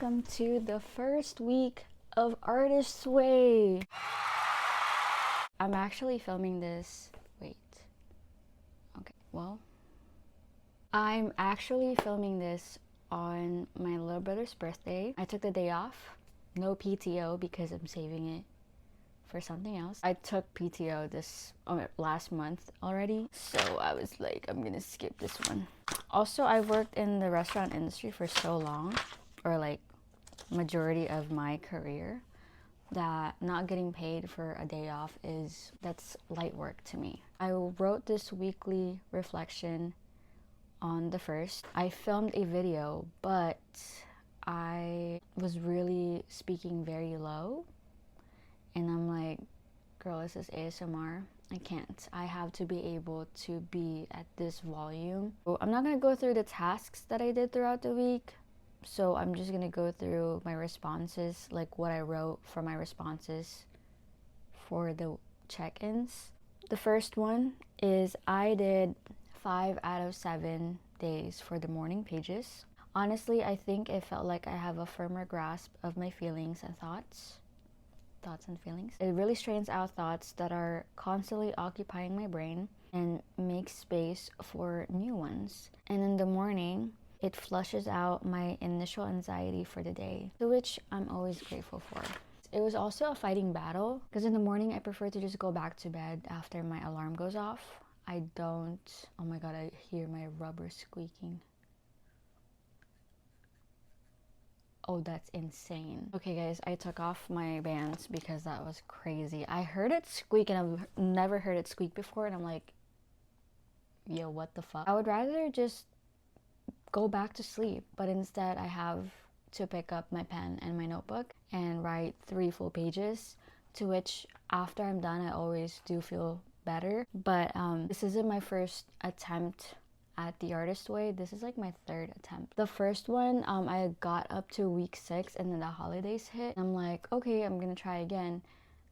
welcome to the first week of Artist's Way. I'm actually filming this, I'm actually filming this on my little brother's birthday. I took the day off, no PTO because I'm saving it for something else. I took PTO last month already, so I was like, I'm gonna skip this one. Also, I've worked in the restaurant industry for so long, or like majority of my career, that not getting paid for a day off that's light work to me. I wrote this weekly reflection on the 1st. I filmed a video, but I was really speaking very low, and I'm like, girl, this is ASMR. I can't. I have to be able to be at this volume. So I'm not gonna go through the tasks that I did throughout the week. So I'm just gonna go through my responses, like what I wrote for my responses for the check-ins. The first one is I did 5 out of 7 days for the morning pages. Honestly, I think it felt like I have a firmer grasp of my feelings and thoughts and feelings. It really strains out thoughts that are constantly occupying my brain and makes space for new ones. And in the morning, it flushes out my initial anxiety for the day, to which I'm always grateful for. It was also a fighting battle because in the morning I prefer to just go back to bed after my alarm goes off. I don't, oh my god, I hear my rubber squeaking. Oh, that's insane. Okay guys, I took off my bands because that was crazy. I heard it squeak and I've never heard it squeak before, and I'm like, yo, what the fuck? I would rather just go back to sleep, but instead I have to pick up my pen and my notebook and write 3 full pages, to which after I'm done I always do feel better. But this isn't my first attempt at the Artist Way. This is like my 3rd attempt. The first one, I got up to week 6 and then the holidays hit. I'm like, okay, I'm gonna try again.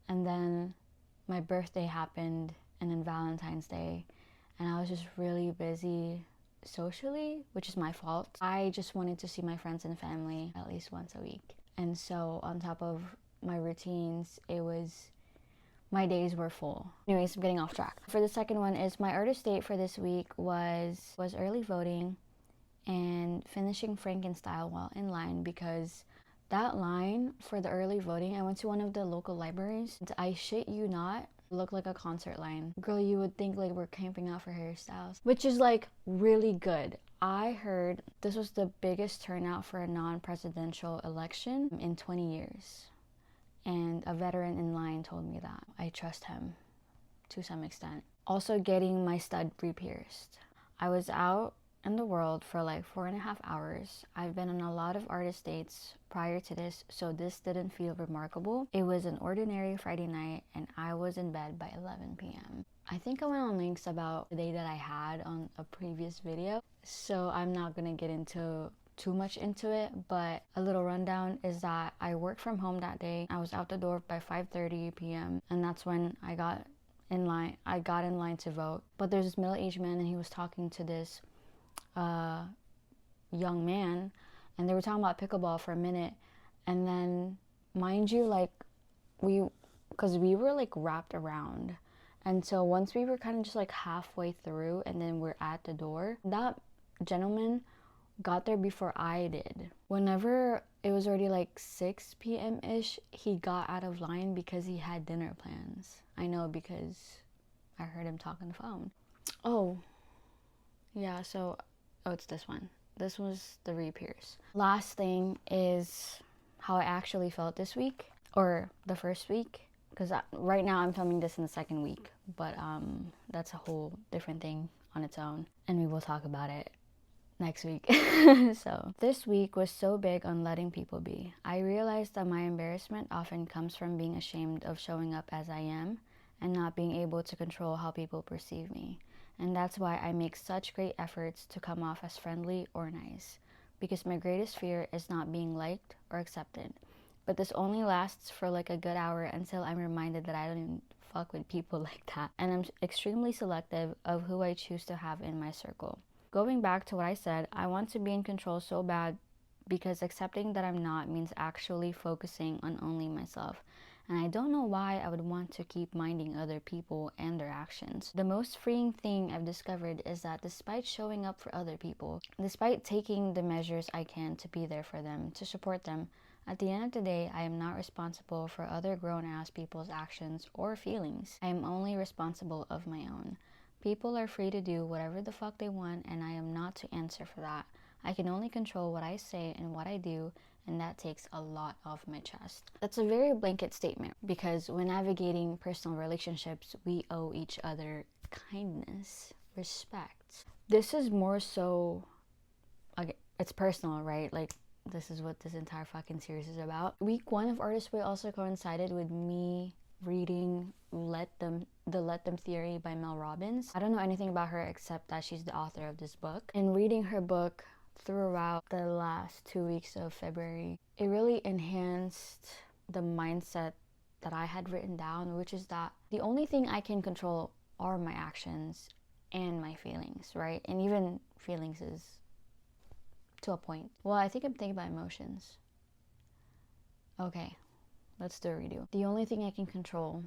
And then my birthday happened, and then Valentine's Day, and I was just really busy socially, which is my fault. I just wanted to see my friends and family at least once a week. And so on top of my routines, my days were full. Anyways, I'm getting off track. For the second one is my artist date for this week was early voting and finishing Frankenstile while in line, because that line for the early voting, I went to one of the local libraries. I shit you not, looked like a concert line. Girl, you would think like we're camping out for hairstyles, which is like really good. I heard this was the biggest turnout for a non-presidential election in 20 years. And a veteran in line told me that. I trust him to some extent. Also getting my stud re-pierced. I was out in the world for like 4.5 hours. I've been on a lot of artist dates prior to this, so this didn't feel remarkable. It was an ordinary Friday night and I was in bed by 11 p.m. I think I went on links about the day that I had on a previous video, so I'm not gonna get into too much into it, but a little rundown is that I worked from home that day. I was out the door by 5:30 p.m. and that's when I got in line to vote. But there's this middle-aged man and he was talking to this young man, and they were talking about pickleball for a minute, and then mind you, like because we were like wrapped around, and so once we were kind of just like halfway through and then we're at the door, that gentleman got there before I did. Whenever it was already like 6 p.m. ish, he got out of line because he had dinner plans. I know because I heard him talk on the phone. Oh yeah, so it's this one. This was the re-pierce. Last thing is how I actually felt this week, or the first week, because right now I'm filming this in the 2nd week, but that's a whole different thing on its own, and we will talk about it next week. So this week was so big on letting people be. I realized that my embarrassment often comes from being ashamed of showing up as I am and not being able to control how people perceive me. And that's why I make such great efforts to come off as friendly or nice, because my greatest fear is not being liked or accepted. But this only lasts for like a good hour until I'm reminded that I don't even fuck with people like that, and I'm extremely selective of who I choose to have in my circle. Going back to what I said, I want to be in control so bad because accepting that I'm not means actually focusing on only myself. And I don't know why I would want to keep minding other people and their actions. The most freeing thing I've discovered is that despite showing up for other people, despite taking the measures I can to be there for them, to support them, at the end of the day, I am not responsible for other grown-ass people's actions or feelings. I am only responsible of my own. People are free to do whatever the fuck they want, and I am not to answer for that. I can only control what I say and what I do, and that takes a lot off my chest. That's a very blanket statement, because when navigating personal relationships, we owe each other kindness, respect. This is more so, okay, it's personal, right? Like, this is what this entire fucking series is about. Week 1 of Artist Way also coincided with me reading the Let Them Theory by Mel Robbins. I don't know anything about her except that she's the author of this book. And reading her book throughout the last 2 weeks of February, it really enhanced the mindset that I had written down, which is that the only thing I can control are my actions and my feelings, right? And even feelings is to a point. Well, I think I'm thinking about emotions. Okay, let's do a redo. The only thing I can control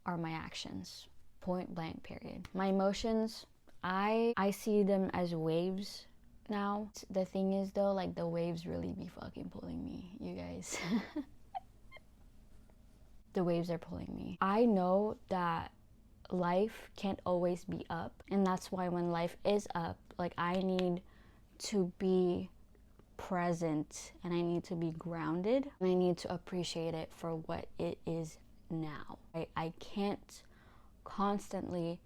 are my actions. Point blank, period. My emotions, I see them as waves now. The thing is though, like, the waves really be fucking pulling me, you guys. The waves are pulling me. I know that life can't always be up, and that's why when life is up, like, I need to be present and I need to be grounded and I need to appreciate it for what it is now. I can't constantly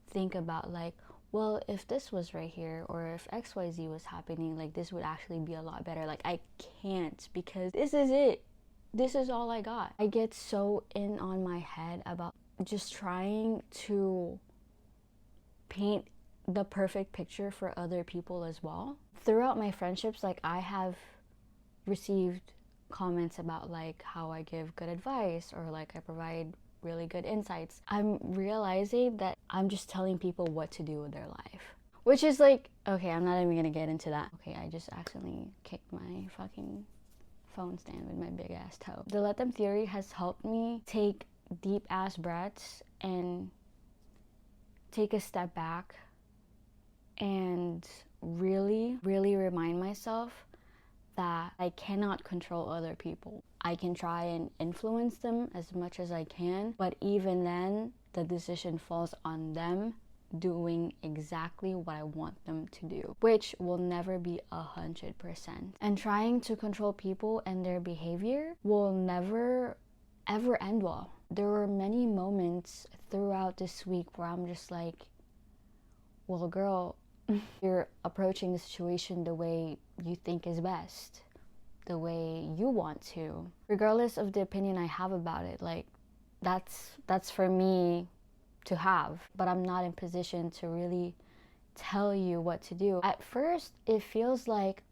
think about, like, well, if this was right here or if XYZ was happening, like, this would actually be a lot better. Like, I can't, because this is it. This is all I got. I get so in on my head about just trying to paint the perfect picture for other people as well. Throughout my friendships, like, I have received comments about, like, how I give good advice or, like, I provide really good insights. I'm realizing that I'm just telling people what to do with their life, which is like, okay, I'm not even gonna get into that. Okay, I just accidentally kicked my fucking phone stand with my big ass toe. The Let Them Theory has helped me take deep ass breaths and take a step back and really remind myself that I cannot control other people. I can try and influence them as much as I can, but even then, the decision falls on them doing exactly what I want them to do, which will never be 100%. And trying to control people and their behavior will never ever end well. There were many moments throughout this week where I'm just like, well, girl, you're approaching the situation the way you think is best, the way you want to, regardless of the opinion I have about it. Like, that's for me to have, but I'm not in position to really tell you what to do. At first, it feels like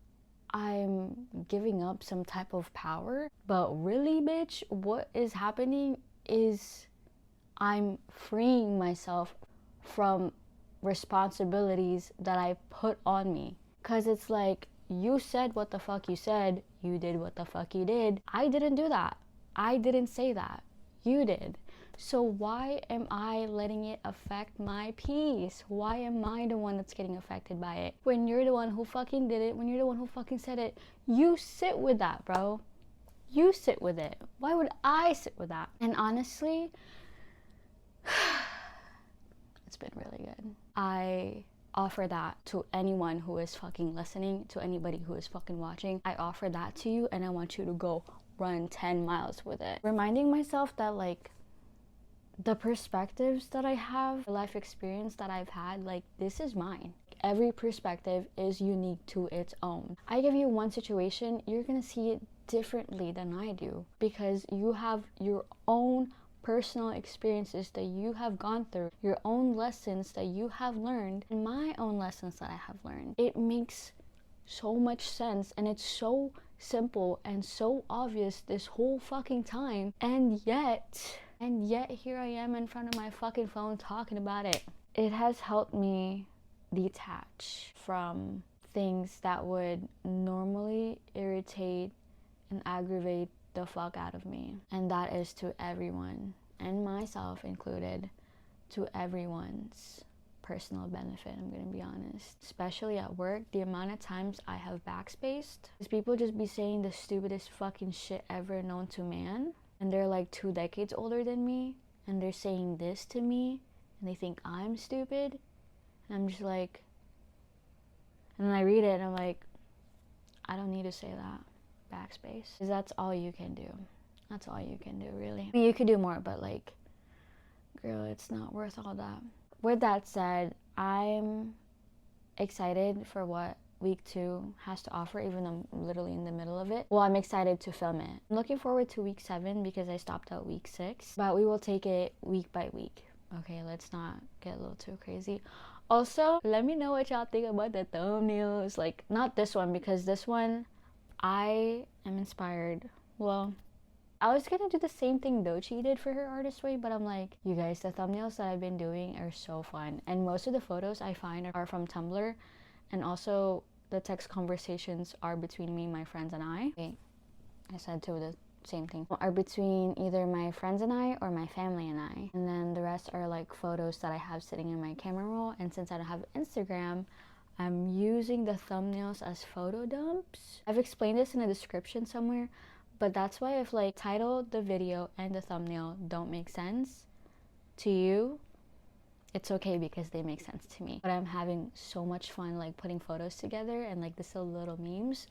I'm giving up some type of power, but really, bitch, what is happening is I'm freeing myself from responsibilities that I put on me. Cause it's like, you said what the fuck you said, you did what the fuck you did. I didn't do that. I didn't say that. You did. So why am I letting it affect my peace? Why am I the one that's getting affected by it? When you're the one who fucking did it, when you're the one who fucking said it, you sit with that, bro. You sit with it. Why would I sit with that? And honestly, it's been really good. I offer that to anyone who is fucking listening, to anybody who is fucking watching. I offer that to you, and I want you to go run 10 miles with it. Reminding myself that, like, the perspectives that I have, the life experience that I've had, like, this is mine. Every perspective is unique to its own. I give you one situation, you're gonna see it differently than I do, because you have your own personal experiences that you have gone through, your own lessons that you have learned, and my own lessons that I have learned. It makes so much sense, and it's so simple and so obvious this whole fucking time, and yet here I am in front of my fucking phone talking about it. It has helped me detach from things that would normally irritate and aggravate the fuck out of me. And that is to everyone, and myself included, to everyone's personal benefit, I'm gonna be honest. Especially at work, the amount of times I have backspaced, because people just be saying the stupidest fucking shit ever known to man, and they're like 2 decades older than me, and they're saying this to me, and they think I'm stupid, and I'm just like, and then I read it and I'm like, I don't need to say that. Backspace. Because that's all you can do. That's all you can do, really. I mean, you could do more, but like, girl, it's not worth all that. With that said, I'm excited for what week 2 has to offer, even though I'm literally in the middle of it. Well, I'm excited to film it. I'm looking forward to week 7 because I stopped at week 6, but we will take it week by week. Okay, let's not get a little too crazy. Also, let me know what y'all think about the thumbnails. Like, not this one, because this one, I am inspired. Well, I was gonna do the same thing Dochi did for her artist way, but I'm like, you guys, the thumbnails that I've been doing are so fun. And most of the photos I find are from Tumblr, and also the text conversations are between me, my friends, and I. Okay, I said to the same thing. Are between either my friends and I or my family and I. And then the rest are like photos that I have sitting in my camera roll. And since I don't have Instagram, I'm using the thumbnails as photo dumps. I've explained this in the description somewhere, but that's why if like title, the video, and the thumbnail don't make sense to you, it's okay because they make sense to me. But I'm having so much fun like putting photos together and like this little memes.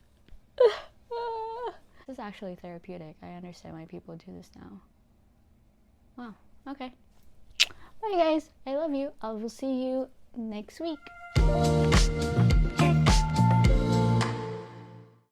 This is actually therapeutic. I understand why people do this now. Wow, okay. Bye guys, I love you. I will see you next week.